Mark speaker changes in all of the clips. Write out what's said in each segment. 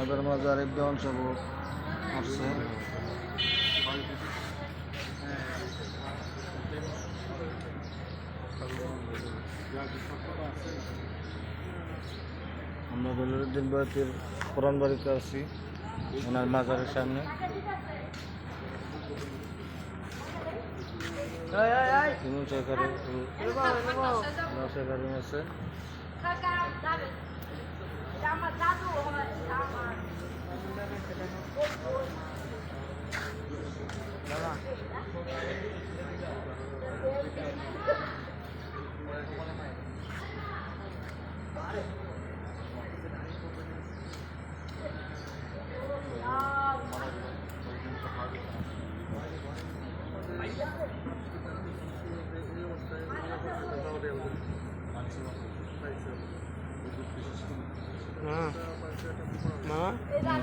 Speaker 1: আমাদের মাঝে আরেক দেওয়ান সব আসছে। আমরা বেলুরুদ্দিন বয়াতির কোরআন বাড়িতে আছি, ওনার মাজারের সামনে। আছে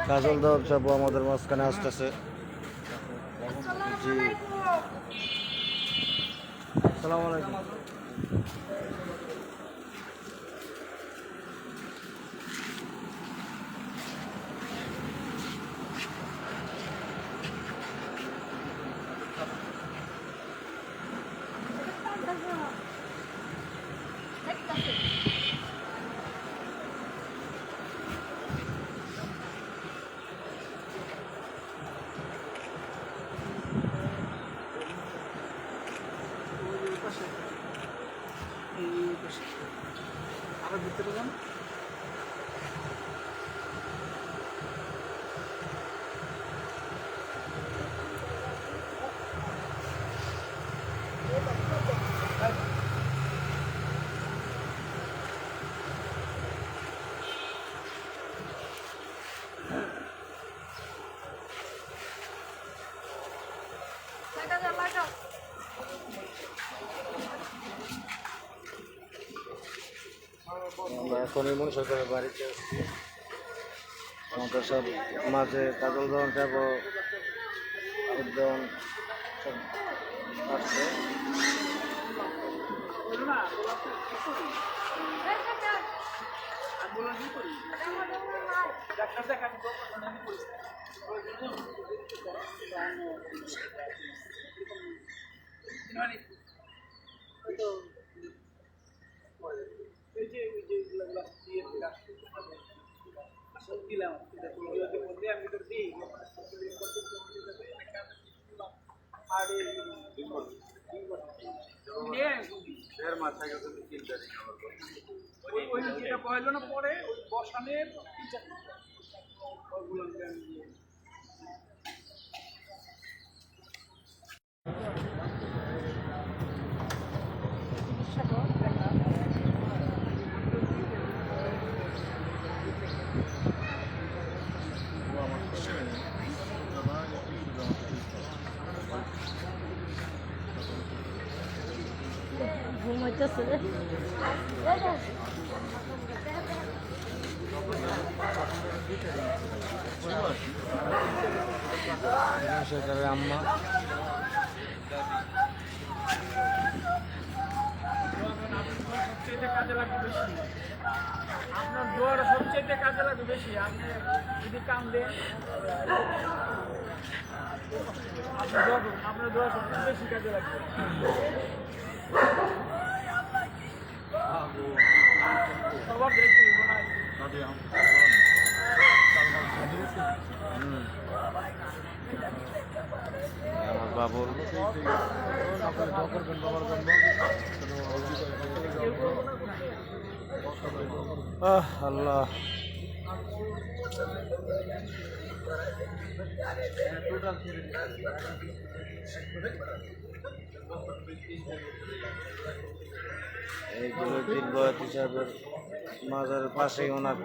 Speaker 1: কাজল দেওয়ার চাপও আমাদের মাঝখানে আসতেছে। জি, আসসালামু আলাইকুম। আরো ভিতরে যান। আমরা এখন ইমন সরকারের বাড়িতে আসছি। আমাদের সব মাঝে কাজল দেওয়ান যাব দেওয়ান সব আসছে। যেটা পয়লো না পরে ওই বসানের
Speaker 2: ঘুমাইতেছে
Speaker 1: সরকারের আম্মা
Speaker 3: সবচেয়ে কাজে লাগবে বেশি, আপনার দোয়াটা সবচেয়ে কাজে লাগবে বেশি। আপনি যদি কাম দেন আপনার দোয়া সবচেয়ে বেশি কাজে লাগবে। সবার দেখতে মনে হয়
Speaker 1: আমার বাবুর আল্লাহ এইগুলো দিন বয়াত হিসাবের মাজারের পাশেই ওনার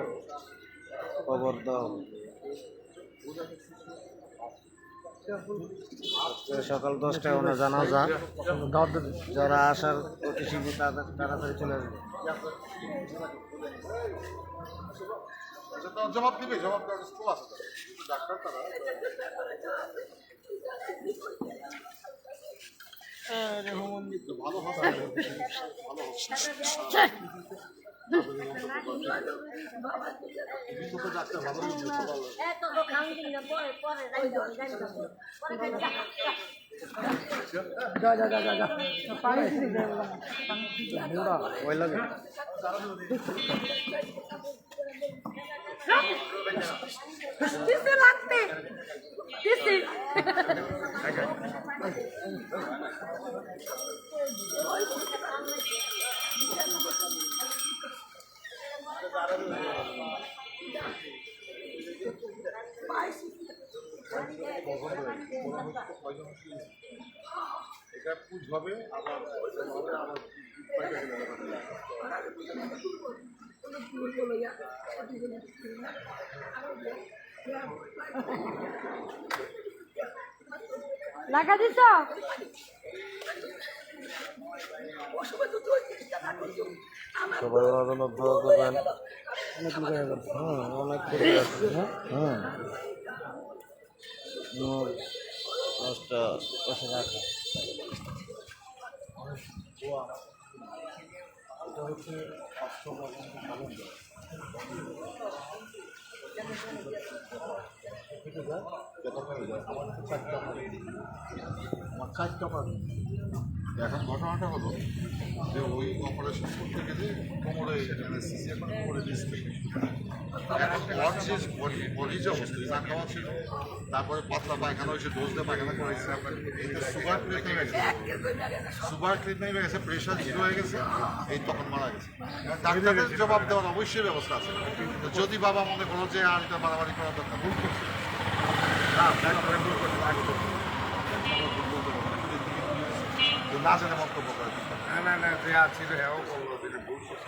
Speaker 1: কবর দাও। সকাল 10টায় ওনার জানাজা, যারা আসার অতি শীঘ্র তাড়াতাড়ি চলে আসবে।
Speaker 4: জবাব দিবে, জবাব দেওয়ার আছে ডাক্তার তারা। ভালো হবে, ভালো হবে। তো ডাক্তার ভালো
Speaker 2: এত খাওয়া দিন না পরে পরে জানি
Speaker 1: ওই লাগে
Speaker 2: কিসে লাগতে কিসে
Speaker 4: এটা পুজ হবে আবার
Speaker 2: লাগা দিছ
Speaker 1: সবাই ওনার জন্য দোয়া করবেন। অনেক করে আছে। দশটা বসে রাখা
Speaker 4: আমার 4টা পাবে। এখন ঘটনাটা হলো যে ওই অপারেশন করতে গেলে কোমরে অ্যানেস্থেসি এখন কোমরে ডিস্ক এখন বডি যে অবস্থা না খাওয়া ছিল, তারপরে পাতলা পায়খানা হয়েছে, ডোজ দিয়ে পায়খানা করেছে, এতে সুগার ক্রিয়েট হয়ে গেছে, সুগার ক্রিয়েট হয়ে গেছে, প্রেশার জিরো হয়ে গেছে, এই তখন মারা গেছে। ডাক্তারের জবাব দেওয়ার অবশ্যই ব্যবস্থা আছে। তো যদি বাবা মনে করো যে আর এটা বাড়াবাড়ি করার দরকার, ভুল করছে না জেনে মন্তব্য করে
Speaker 5: না যে আছিল হ্যাঁ বললো যেটা ভুল করছে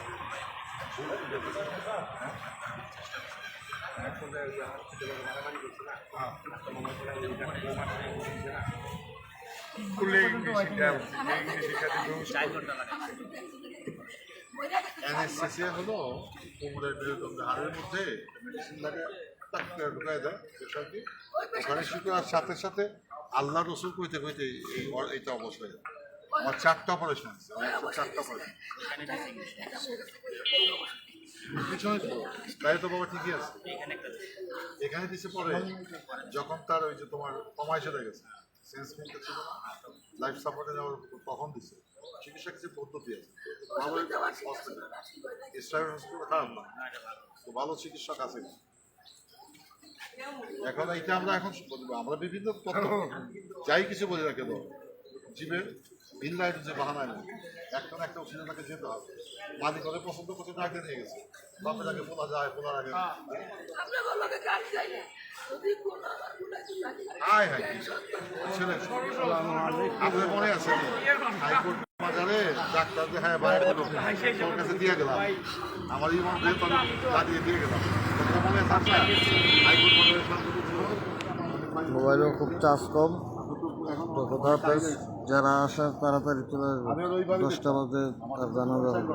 Speaker 4: অ্যানেস্থেসিয়া হলো কোমরের হাড়ের মধ্যে মেডিসিন লাগে, টাক করে ঢুকাই দেয় প্রেশার দিয়ে, ওখানে শিকার সাথে সাথে আল্লাহ রসুল কইতে কইতে এইটা অবস্থা হয়ে যায়। আমার 4টা অপারেশন আছে, 4টা অপারেশন পিছনে তো, তাই তো বাবা ঠিকই আছে। এখানে দিছে পরে যখন তার ওই যে তোমার কমায় চলে গেছে, সেন্স মিলতে ছিল না, লাইফ সাপোর্টে যাওয়ার তখন দিছে। চিকিৎসা কিছু পদ্ধতি আছে, ইসরায়েল হসপিটাল খারাপ না, তো ভালো চিকিৎসক আছে। এখন এইটা আমরা বিভিন্ন তথ্য যাই কিছু বলি না কেন, জীবের ভিন লাইট যে বাহানা নেই, একটা ওষুধের তাকে যেতে হবে, মালিক করে পছন্দ করতে তাকে নিয়ে গেছে, বাপের আগে বলা যায়, বলার আগে হাই হাই ছেলে আপনার মনে আছে হাইকোর্ট বাজারে ডাক্তার যে হ্যাঁ বাইরে তোর কাছে দিয়ে গেলাম, আমার ইমন বেতন লাগিয়ে দিয়ে গেলাম, মনে থাকবে হাইকোর্ট
Speaker 1: মোবাইলেও খুব চার্জ কম। তো কোথাও যারা আসে তাড়াতাড়ি চলে আসবে, 10টা বাজে তার জানাজা হবে।